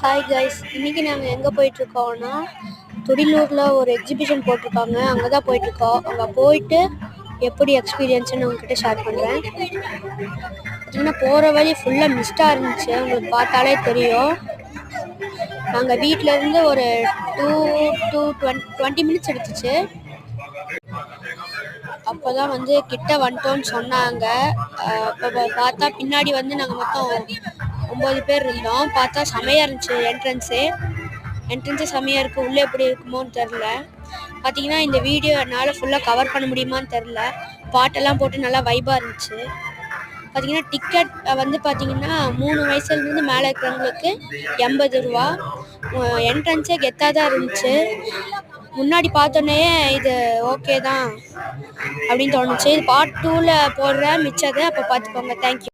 Hi guys, இன்றைக்கி நாங்கள் எங்கே போயிட்டுருக்கோன்னா துடிலூரில் ஒரு எக்ஸிபிஷன் போட்டிருக்காங்க. அங்கே தான் போயிட்டுருக்கோம். அங்கே போயிட்டு எப்படி எக்ஸ்பீரியன்ஸ்னு உங்ககிட்ட ஷேர் பண்ணுறேன். பார்த்தீங்கன்னா போகிற வழி ஃபுல்லாக மிஸ்டாக இருந்துச்சு, உங்களுக்கு பார்த்தாலே தெரியும். நாங்கள் வீட்டிலேருந்து ஒரு 20 மினிட்ஸ் எடுத்துச்சு. அப்போ தான் வந்து கிட்ட வந்துட்டோன்னு சொன்னாங்க. இப்போ பார்த்தா பின்னாடி வந்து நாங்கள் மொத்தம் 9 பேர் இருந்தோம். பார்த்தா செமையாக இருந்துச்சு. என்ட்ரன்ஸே செமையாக இருக்குது. உள்ளே எப்படி இருக்குமோன்னு தெரில. பார்த்தீங்கன்னா இந்த வீடியோ என்னால் ஃபுல்லாக கவர் பண்ண முடியுமான்னு தெரில. பாட்டெல்லாம் போட்டு நல்லா வைபாக இருந்துச்சு. பார்த்தீங்கன்னா டிக்கெட் வந்து பார்த்தீங்கன்னா 3 வயசுலேருந்து மேலே இருக்கிறவங்களுக்கு 80 ரூபா. என்ட்ரன்ஸே கெத்தாக தான் இருந்துச்சு. முன்னாடி பார்த்தோன்னே இது ஓகே தான் அப்படின்னு தோணுச்சு. இது பார்ட் 2ல் போடுற மிச்சதை அப்போ பார்த்துக்கோங்க. தேங்க்யூ.